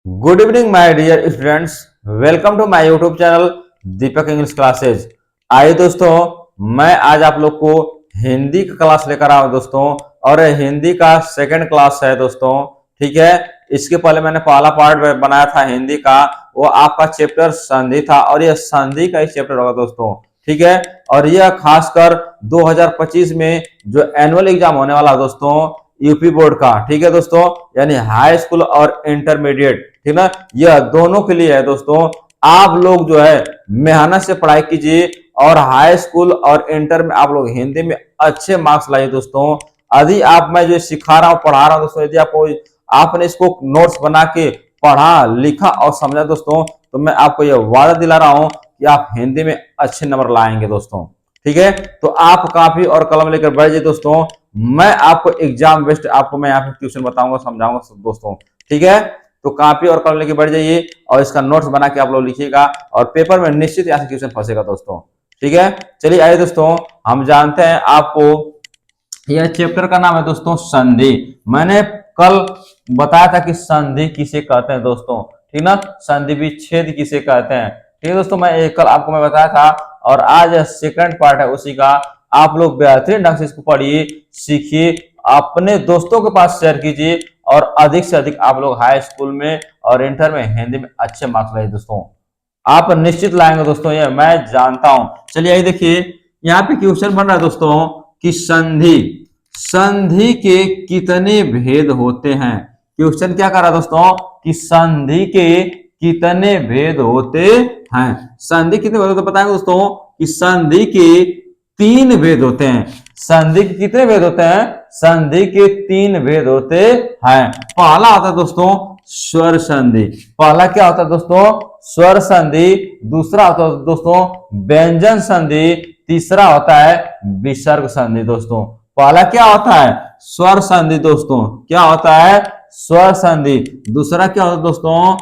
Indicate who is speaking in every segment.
Speaker 1: Good evening my dear students. Welcome to my YouTube channel Deepak English classes. आइए दोस्तों, मैं आज आप लोग को हिंदी का क्लास लेकर आया हूं दोस्तों, और हिंदी का सेकंड क्लास है दोस्तों। ठीक है, इसके पहले मैंने पहला पार्ट बनाया था हिंदी का, वो आपका चैप्टर संधि था, और यह संधि का ही चैप्टर होगा दोस्तों। ठीक है, और यह खासकर 2025 में जो एनुअल एग्जाम होने वाला है दोस्तों यूपी बोर्ड का, ठीक है दोस्तों, यानी हाई स्कूल और इंटरमीडिएट, ठीक ना, यह दोनों के लिए है दोस्तों। आप लोग जो है मेहनत से पढ़ाई कीजिए और हाई स्कूल और इंटर में आप लोग हिंदी में अच्छे मार्क्स लाइए दोस्तों। यदि आप मैं जो सिखा रहा हूँ पढ़ा रहा हूँ दोस्तों, यदि आपने इसको नोट्स बना के पढ़ा लिखा और समझा दोस्तों, तो मैं आपको यह वादा दिला रहा हूँ कि आप हिंदी में अच्छे नंबर लाएंगे दोस्तों। ठीक है, तो आप कॉपी और कलम लेकर बैठ जाइए दोस्तों। मैं आपको एग्जाम बेस्ट आपको मैं यहाँ पे ट्यूशन बताऊंगा, समझाऊंगा दोस्तों। ठीक है, तो कॉपी और कलम लेके बैठ जाइए और इसका नोट्स बना के आप लोग लिखिएगा, और पेपर में निश्चित यहाँ से क्वेश्चन फंसेगा दोस्तों। ठीक है, चलिए आइए दोस्तों, हम जानते हैं आपको यह चैप्टर का नाम है दोस्तों संधि। मैंने कल बताया था कि संधि किसे कहते हैं दोस्तों, ठीक ना, संधि विच्छेद किसे कहते हैं। ठीक है दोस्तों, मैं कल आपको मैं बताया था, और आज सेकंड पार्ट है उसी का। आप लोग बेहतरीन ढंग से इसको पढ़िए, सीखिए, अपने दोस्तों के पास शेयर कीजिए, और अधिक से अधिक आप लोग हाई स्कूल में और इंटर में हिंदी में अच्छे मार्क्स लाइए दोस्तों। आप निश्चित लाएंगे दोस्तों, ये मैं जानता हूं। चलिए आइए देखिए, यहाँ पे क्वेश्चन बन रहा है दोस्तों कि संधि के कितने भेद होते हैं। क्वेश्चन क्या कर रहा है दोस्तों कि संधि के कितने भेद होते हैं। संधि कितने भेद होते हैं बताएंगे दोस्तों कि संधि के 3 भेद होते हैं। संधि के कितने भेद होते हैं? संधि के 3 भेद होते हैं। पहला होता है दोस्तों स्वर संधि। पहला क्या होता है दोस्तों? स्वर संधि। दूसरा होता है दोस्तों व्यंजन संधि। तीसरा होता है विसर्ग संधि दोस्तों। पहला क्या होता है? स्वर संधि दोस्तों। क्या होता है? स्वर संधि। दूसरा क्या होता है दोस्तों?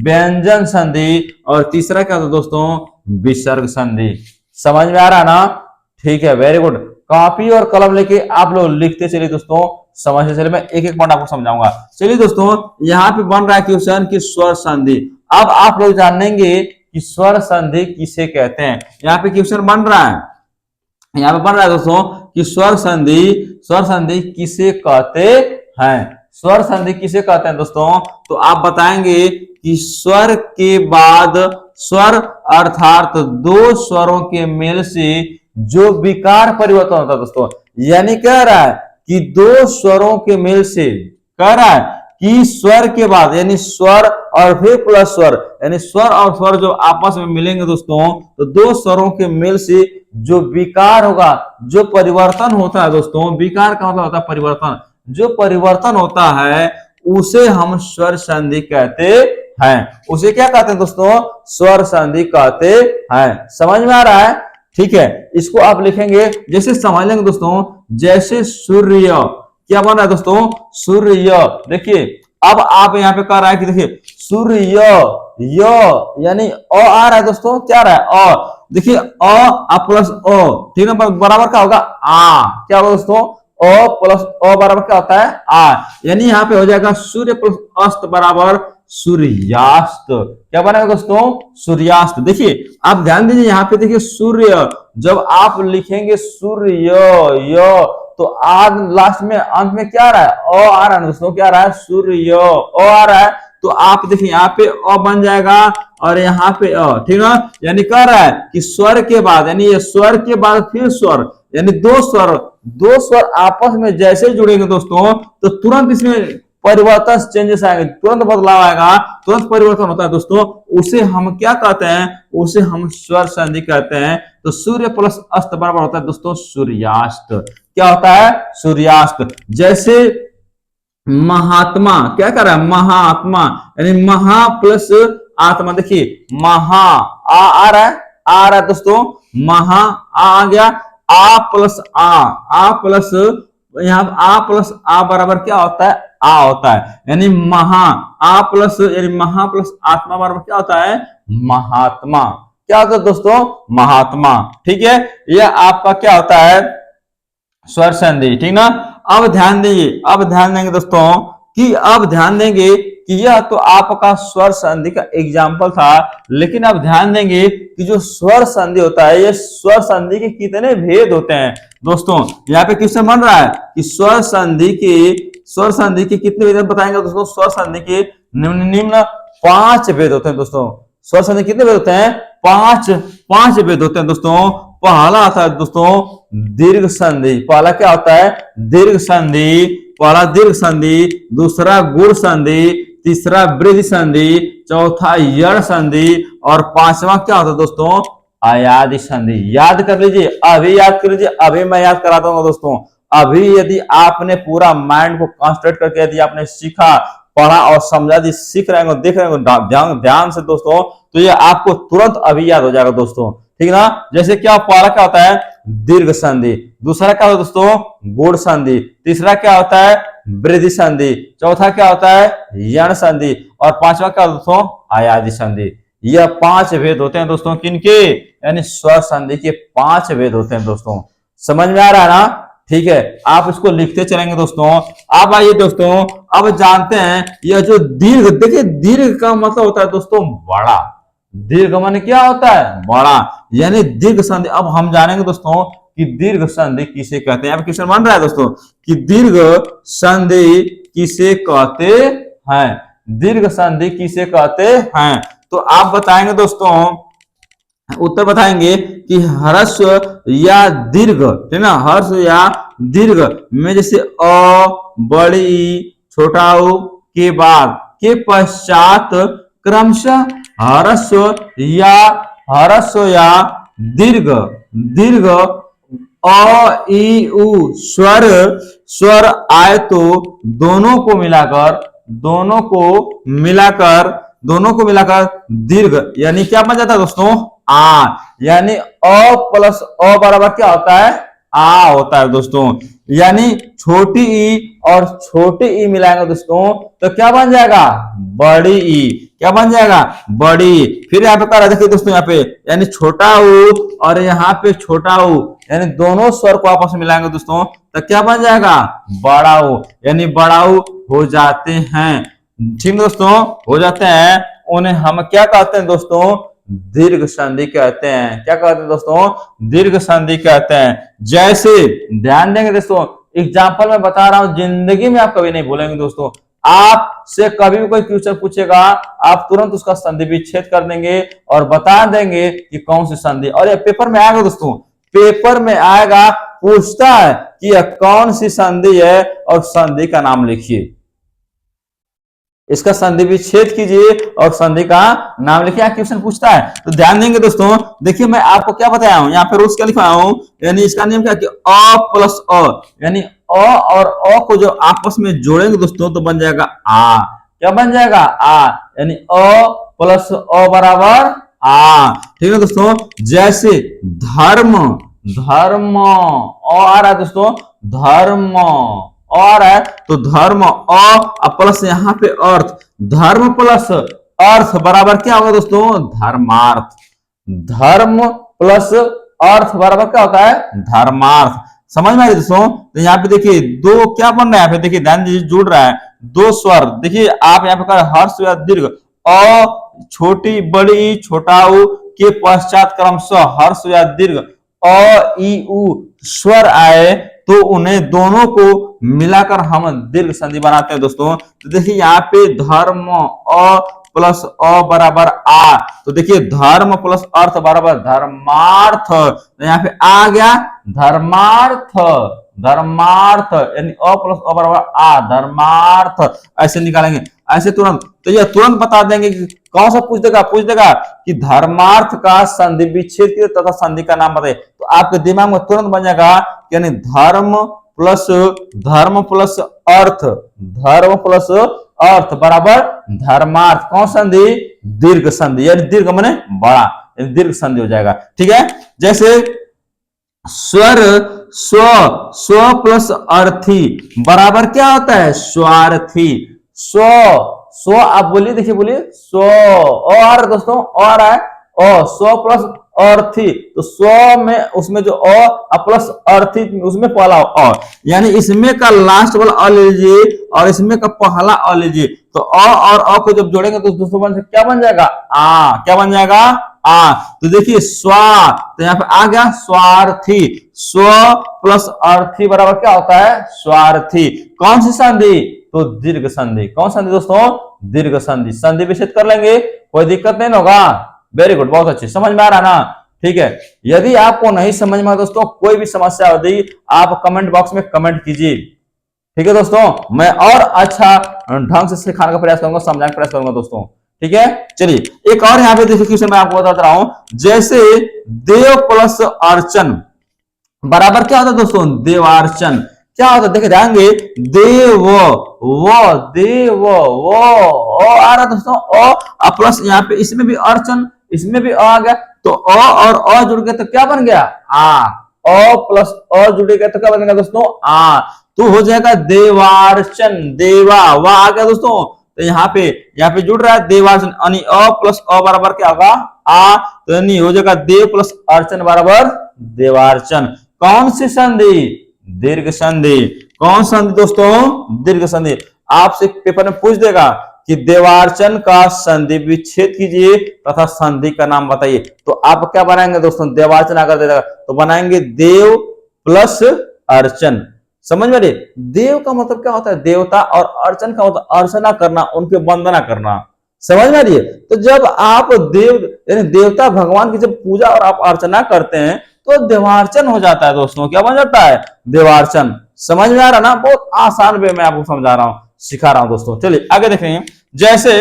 Speaker 1: व्यंजन संधि। और तीसरा क्या होता है दोस्तों? विसर्ग संधि। समझ में आ रहा है ना? ठीक है, वेरी गुड। कॉपी और कलम लेके आप लोग लिखते चलिए दोस्तों, समझते चलिए। मैं एक एक पॉइंट आपको समझाऊंगा। चलिए दोस्तों, यहाँ पे बन रहा है क्वेश्चन कि स्वर संधि। अब आप लोग जानेंगे कि स्वर संधि किसे कहते हैं। यहाँ पे क्वेश्चन बन रहा है, यहाँ पे बन रहा है दोस्तों कि स्वर संधि किसे कहते हैं। स्वर संधि किसे कहते हैं दोस्तों? तो आप बताएंगे कि स्वर के बाद स्वर अर्थात 2 स्वरों के मेल से जो विकार परिवर्तन होता है दोस्तों, यानी कह रहा है कि 2 स्वरों के मेल से, कह रहा है कि स्वर के बाद यानी स्वर और फिर प्लस स्वर, यानी स्वर और स्वर जो आपस में मिलेंगे दोस्तों, तो 2 स्वरों के मेल से जो विकार होगा, जो परिवर्तन होता है दोस्तों, विकार का मतलब होता है परिवर्तन, जो परिवर्तन होता है उसे हम स्वर संधि कहते हैं। उसे क्या कहते हैं दोस्तों? स्वर संधि कहते हैं। समझ में आ रहा है? ठीक है, इसको आप लिखेंगे, जैसे समझ लेंगे दोस्तों, जैसे सूर्य। क्या बन रहा है दोस्तों? सूर्य। देखिए, अब आप यहाँ पे कह रहा है कि देखिए सूर्य, यानी अ आ रहा है दोस्तों, क्या आ रहा है? अ। देखिए अ प्लस अ, ठीक है, बराबर क्या होगा? आ। क्या होगा दोस्तों? अ प्लस अ बराबर क्या होता है? आ। यानी यहाँ पे हो जाएगा सूर्य प्लस अस्त बराबर सूर्यास्त। क्या बनेगा दोस्तों? सूर्यास्त। देखिए आप ध्यान दीजिए, यहाँ पे देखिए सूर्य, जब आप लिखेंगे सूर्य तो आज लास्ट में अंत में क्या आ रहा है? अ आ रहा है दोस्तों। क्या आ रहा है? सूर्य, अ आ रहा है। तो आप देखिए यहाँ पे अ बन जाएगा और यहाँ पे अ, ठीक ना, यानी कह रहा है कि स्वर के बाद, यानी ये स्वर के बाद फिर स्वर, यानी 2 स्वर आपस में जैसे जुड़ेंगे दोस्तों, तो तुरंत इसमें परिवर्तन, चेंजेस आएंगे, तुरंत बदलाव आएगा, तुरंत परिवर्तन होता है दोस्तों। उसे हम क्या कहते हैं? उसे हम स्वर संधि कहते हैं। तो सूर्य प्लस अस्त बराबर होता है दोस्तों सूर्यास्त। क्या होता है? सूर्यास्त। जैसे महात्मा, क्या कर रहा है? महात्मा, यानी महा प्लस आत्मा। देखिए महा आ रहा है, आ रहा है दोस्तों, महा आ गया, आ प्लस आ प्लस, यहाँ आ प्लस आ बराबर क्या होता है? आ होता है, यानी महा, आ प्लस यानी महा प्लस आत्मा बराबर क्या होता है? महात्मा। क्या होता है दोस्तों? महात्मा। ठीक है, यह आपका क्या होता है? स्वर संधि। ठीक ना। अब ध्यान दीजिए, अब ध्यान देंगे दोस्तों कि अब ध्यान देंगे कि यह तो आपका स्वर संधि का एग्जाम्पल था, लेकिन आप ध्यान देंगे कि जो स्वर संधि होता है, ये स्वर संधि के कितने भेद होते हैं दोस्तों। यहाँ पे क्वेश्चन बन रहा है कि स्वर संधि के कितने भेद बताएंगे दोस्तों। स्वर संधि के निम्न 5 भेद होते हैं दोस्तों। स्वर संधि कितने भेद होते हैं? 5 भेद होते हैं दोस्तों। पहला आता है दोस्तों दीर्घ संधि। पहला क्या होता है? दीर्घ संधि। पहला दीर्घ संधि, दूसरा गुण संधि, तीसरा वृद्धि संधि, चौथा यण संधि और पांचवा क्या होता है दोस्तों? अयादि संधि। याद कर लीजिए, अभी याद कर लीजिए, अभी मैं याद कराता हूँ दोस्तों। अभी यदि आपने पूरा माइंड को कंसंट्रेट करके यदि आपने सीखा, पढ़ा और समझा, यदि सीख रहे हो, देख रहे हो ध्यान से दोस्तों, तो ये आपको तुरंत अभी याद हो जाएगा दोस्तों, ठीक ना। जैसे क्या पहला क्या होता है? दीर्घ संधि। दूसरा क्या होता है दोस्तों? गुण संधि। तीसरा क्या होता है? वृद्धि संधि। चौथा क्या होता है? यण संधि और पांचवा क्या होता है दोस्तों? अयादि संधि। यह 5 भेद होते हैं दोस्तों, किनके? यानी स्वर संधि के 5 भेद होते हैं दोस्तों। समझ में आ रहा है ना? ठीक है, आप इसको लिखते चलेंगे दोस्तों। अब आइए दोस्तों, अब जानते हैं यह जो दीर्घ, देखिए दीर्घ का मतलब होता है दोस्तों बड़ा। दीर्घ माने क्या होता है? बड़ा, यानी दीर्घ संधि। अब हम जानेंगे दोस्तों कि दीर्घ संधि किसे कहते हैं। अब क्वेश्चन बन रहा है दोस्तों कि दीर्घ संधि किसे कहते हैं? दीर्घ संधि किसे कहते हैं? तो आप बताएंगे दोस्तों, उत्तर बताएंगे कि ह्रस्व या दीर्घ, ठीक ना, ह्रस्व या दीर्घ में जैसे अ, बड़ी, छोटा ऊ के बाद के पश्चात क्रमशः ह्रस्व या दीर्घ अ ई उ स्वर आए तो दोनों को मिलाकर दीर्घ, यानी क्या बन जाता है दोस्तों? आ। यानी अ प्लस अ बराबर क्या होता है? आ होता है दोस्तों। यानी छोटी ई और छोटी ई मिलाएंगे दोस्तों तो क्या बन जाएगा? बड़ी ई। क्या बन जाएगा? बड़ी। फिर यहाँ पे क्या देखिए दोस्तों, यहाँ पे यानी छोटा ऊ और यहाँ पे छोटा ऊ, यानी दोनों स्वर को आपस में मिलाएंगे दोस्तों तो क्या बन जाएगा? बड़ा ऊ। यानी बड़ा ऊ हो जाते हैं, ठीक दोस्तों, हो जाते हैं। उन्हें हम क्या कहते हैं दोस्तों? दीर्घ संधि कहते हैं। क्या कहते हैं दोस्तों? दीर्घ संधि कहते हैं। जैसे ध्यान देंगे दोस्तों, एग्जाम्पल मैं बता रहा हूं, जिंदगी में आप कभी नहीं भूलेंगे दोस्तों। आपसे कभी भी कोई क्वेश्चन पूछेगा, आप तुरंत उसका संधि विच्छेद कर देंगे और बता देंगे कि कौन सी संधि। और ये पेपर में आएगा दोस्तों, पेपर में आएगा, पूछता है कि यह कौन सी संधि है और संधि का नाम लिखिए। इसका संधि विच्छेद कीजिए और संधि का नाम लिखिए, क्वेश्चन पूछता है। तो ध्यान देंगे दोस्तों, देखिए मैं आपको क्या बताया हूं, यहाँ पे रूल्स क्या लिखा हूं, यानी इसका नियम क्या कि अ प्लस अ, यानी अ और अ को जो आपस में जोड़ेंगे दोस्तों तो बन जाएगा आ। क्या बन जाएगा? आ। यानी अ प्लस अ बराबर आ, ठीक है दोस्तों। जैसे धर्म अ आ रहा है दोस्तों, धर्म और है तो धर्म अ प्लस यहाँ पे अर्थ, धर्म प्लस अर्थ बराबर क्या होगा दोस्तों? धर्मार्थ। धर्म प्लस अर्थ बराबर क्या होता है? धर्मार्थ। समझ में आ रही दोस्तों? तो यहाँ पे देखिए दो क्या बन रहा है, यहाँ पे देखिए ध्यान दीजिए, जुड़ रहा है दो स्वर। देखिए आप यहाँ पे हर्ष या दीर्घ, अ छोटी बड़ी छोटा ऊ के पश्चात क्रमशः हर्ष या दीर्घ अ ई उ स्वर आए तो उन्हें दोनों को मिलाकर हम दीर्घ संधि बनाते हैं दोस्तों। तो देखिए यहाँ पे धर्म अ प्लस अ बराबर आ, तो देखिए धर्म प्लस अर्थ बराबर धर्मार्थ, तो यहाँ पे आ गया धर्मार्थ। यानी अ प्लस अ बराबर आ, धर्मार्थ। ऐसे निकालेंगे, ऐसे तुरंत, तो यह तुरंत बता देंगे कि कौन सा पूछ देगा कि धर्मार्थ का संधि विच्छेद तथा संधि का नाम बताइए। तो आपके दिमाग में तुरंत बन जाएगा, यानी धर्म प्लस अर्थ बराबर धर्मार्थ। कौन संधि? दीर्घ संधि, यानी दीर्घ माने बड़ा, दीर्घ संधि हो जाएगा, ठीक है। जैसे स्व प्लस अर्थी बराबर क्या होता है? स्वार्थी। स्व आप बोलिए, देखिए बोलिए, स्व आ रहा है दोस्तों, आ रहा है, स्व प्लस अर्थी, तो स्व में उसमें जो अ प्लस अर्थी उसमें पहला अ, यानी इसमें का लास्ट वाला अ लीजिए और इसमें का पहला अ लीजिए, तो अ और अ को जब जोड़ेंगे तो दोस्तों क्या बन जाएगा? आ। क्या बन जाएगा? आ। तो देखिए स्वा, तो यहाँ पे आ गया स्वार्थी, स्व प्लस अर्थी बराबर क्या होता है? स्वार्थी। कौन सी संधि? तो दीर्घ संधि। कौन संधि दोस्तों? दीर्घ संधि। संधि विच्छेद कर लेंगे, कोई दिक्कत नहीं होगा। वेरी गुड, बहुत अच्छे, समझ में आ रहा ना? ठीक है। यदि आपको नहीं समझ में दोस्तों कोई भी समस्या होती आप कमेंट बॉक्स में कमेंट कीजिए, ठीक है दोस्तों। मैं और अच्छा ढंग से सिखाने का प्रयास करूंगा, समझाने का प्रयास करूंगा दोस्तों, ठीक है। चलिए एक और यहाँ पे देखिए क्वेश्चन मैं आपको बता रहा हूं, जैसे देव प्लस अर्चन बराबर क्या होता है दोस्तों? देवार्चन। क्या होता है? देखिए ध्यान देंगे, देव वो देव वो आ रहा दोस्तों, अ प्लस यहाँ पे इसमें भी अर्चन, इसमें भी आ गया, तो अ और अ जुड़ गया तो क्या बन गया? आ। अ प्लस अ जुड़ गया तो क्या बनेगा दोस्तों? आ। तो हो जाएगा देवार्चन, देवा वाह आ गया दोस्तों। तो यहाँ पे जुड़ रहा है देवार्चन, यानी अ प्लस अ बराबर क्या होगा? आ। तो यानी हो जाएगा देव प्लस अर्चन बराबर देवार्चन। कौन सी संधि? दीर्घ संधि। कौन संधि दोस्तों? दीर्घ संधि। आपसे पेपर में पूछ देगा कि देवार्चन का संधि विच्छेद कीजिए तथा संधि का नाम बताइए, तो आप क्या बनाएंगे दोस्तों? देवार्चन अगर दे देगा तो बनाएंगे देव प्लस अर्चन। समझ में? देव का मतलब क्या होता है? देवता, और अर्चन का मतलब अर्चना करना, उनकी वंदना करना। समझ में आ रही है? तो जब आप देव यानी देवता भगवान की जब पूजा और आप अर्चना करते हैं तो देवार्चन हो जाता है दोस्तों। क्या बन जाता है? देवार्चन। समझ में आ रहा ना? बहुत आसान वे में आपको समझा रहा हूं, सिखा रहा हूं दोस्तों। चलिए आगे देखेंगे, जैसे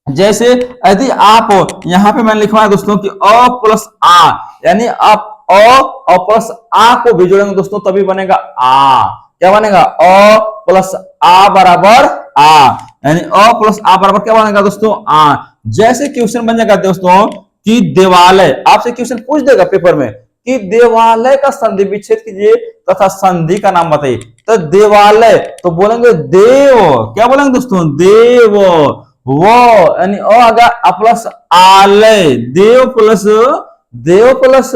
Speaker 1: जैसे यदि आप यहां पे मैंने लिखवाया दोस्तों कि अ प्लस आ, यानी आप अ प्लस आ को भी जोड़ेंगे दोस्तों तभी बनेगा आ। क्या बनेगा? अ प्लस आ बराबर आ, यानी अ प्लस आ बराबर क्या बनेगा दोस्तों? आ। जैसे क्वेश्चन बन जाएगा दोस्तों कि देवालय, आपसे क्वेश्चन पूछ देगा पेपर में कि देवालय का संधि विच्छेद कीजिए तथा संधि का नाम बताइए, तो देवालय तो बोलेंगे देव। क्या बोलेंगे दोस्तों? देव वो, यानी आ गया प्लस आलय, देव प्लस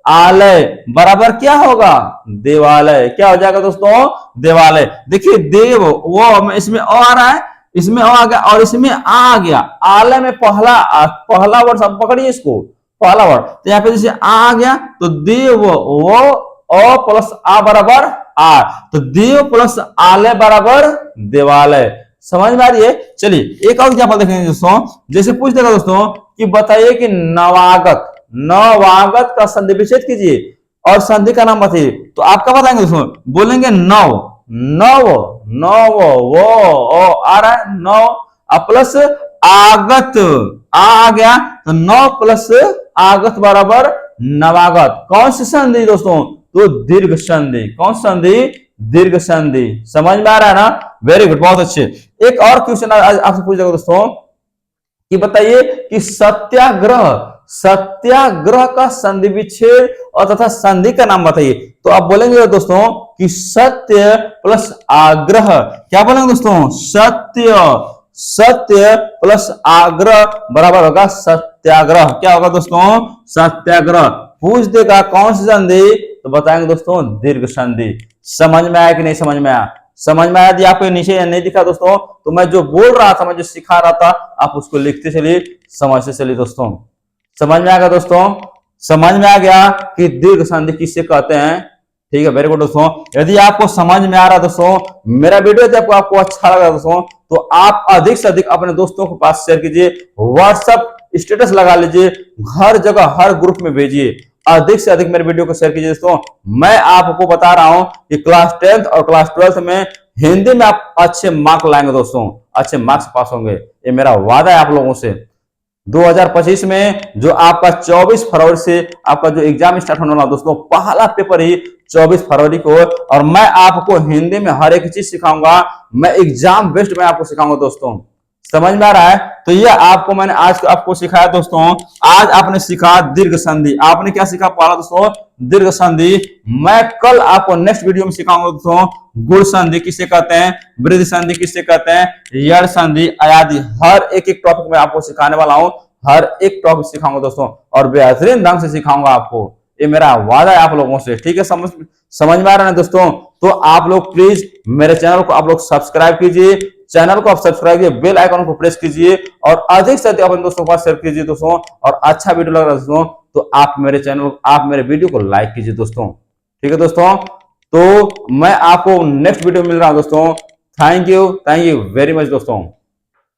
Speaker 1: आलय बराबर क्या होगा? देवालय। क्या हो जाएगा दोस्तों? देवालय। देखिए देव वो इसमें आ रहा है, इसमें आ गया और इसमें आ गया, आलय में पहला वर्ड सब पकड़िए इसको, पहला वर्ड, तो यहाँ पे जैसे आ गया तो देव वो अ प्लस आ बराबर आ, तो देव प्लस आलय बराबर देवालय। समझ में आ रही है? चलिए एक और एग्जांपल देखेंगे दोस्तों, जैसे पूछ देगा दोस्तों कि बताइए कि नवागत का संधि विच्छेद कीजिए और संधि का नाम बताइए, तो आप क्या बताएंगे दोस्तों? बोलेंगे नव, वो आ रहा है नव प्लस आगत, आ गया तो नौ प्लस आगत बराबर नवागत। कौन सी संधि दोस्तों? तो दीर्घ संधि। कौन संधि? दीर्घ संधि। समझ में आ रहा है ना? वेरी गुड, बहुत अच्छे। एक और क्वेश्चन आपसे पूछेगा दोस्तों कि बताइए कि सत्याग्रह का संधि विच्छेद और तथा संधि का नाम बताइए, तो आप बोलेंगे दोस्तों कि सत्य प्लस आग्रह। क्या बोलेंगे दोस्तों? सत्य प्लस आग्रह बराबर होगा सत्याग्रह। क्या होगा दोस्तों? सत्याग्रह। पूछ देगा कौन सी संधि, तो बताएंगे दोस्तों दीर्घ संधि। समझ में आया कि नहीं समझ में आया? समझ में आया? यदि आपको नीचे नहीं दिखा दोस्तों तो मैं जो बोल रहा था, मैं जो सिखा रहा था, आप उसको लिखते चलिए, समझते चलिए दोस्तों। समझ में आ गया दोस्तों? समझ में आ गया कि दीर्घ संधि किससे कहते हैं? ठीक है, वेरी गुड दोस्तों। यदि आपको समझ में आ रहा दोस्तों, मेरा वीडियो यदि आपको अच्छा लगा दोस्तों, तो आप अधिक से अधिक अपने दोस्तों के पास शेयर कीजिए, व्हाट्सएप स्टेटस लगा लीजिए, हर जगह हर ग्रुप में भेजिए, अधिक से अधिक मेरे वीडियो को शेयर कीजिए दोस्तों। मैं आपको बता रहा हूं कि क्लास 10th और क्लास 12th में हिंदी में आप अच्छे मार्क लाएंगे दोस्तों, अच्छे मार्क्स पास होंगे, ये मेरा वादा है आप लोगों से। 2025 में जो आपका 24 फरवरी से आपका जो एग्जाम स्टार्ट होने वाला दोस्तों, पहला पेपर ही 24 फरवरी को, और मैं आपको हिंदी में हर एक चीज सिखाऊंगा, मैं एग्जाम बेस्ड में आपको सिखाऊंगा दोस्तों। समझ में आ रहा है? तो ये आपको मैंने आज आपको सिखाया दोस्तों। आज आपने सीखा दीर्घ संधि। आपने क्या सीखा? पहला दोस्तों दीर्घ संधि। मैं कल आपको नेक्स्ट वीडियो में सिखाऊंगा दोस्तों गुण संधि किसे कहते हैं, वृद्धि संधि किसे कहते हैं, यड़ संधि आदि हर एक टॉपिक में आपको सिखाने वाला हूं। हर एक टॉपिक सिखाऊंगा दोस्तों, और बेहतरीन ढंग से सिखाऊंगा आपको, ये मेरा वादा है आप लोगों से। ठीक है, समझ में आ रहा है दोस्तों? तो आप लोग प्लीज मेरे चैनल को आप लोग सब्सक्राइब कीजिए, चैनल को आप सब्सक्राइब कीजिए, बेल आइकन को प्रेस कीजिए, और अधिक से अधिक अपने दोस्तों के पास शेयर कीजिए दोस्तों। और अच्छा वीडियो लग रहा है दोस्तों तो आप मेरे चैनल, आप मेरे वीडियो को लाइक कीजिए दोस्तों। ठीक है दोस्तों, तो मैं आपको नेक्स्ट वीडियो में मिल रहा हूं दोस्तों। थैंक यू वेरी मच दोस्तों।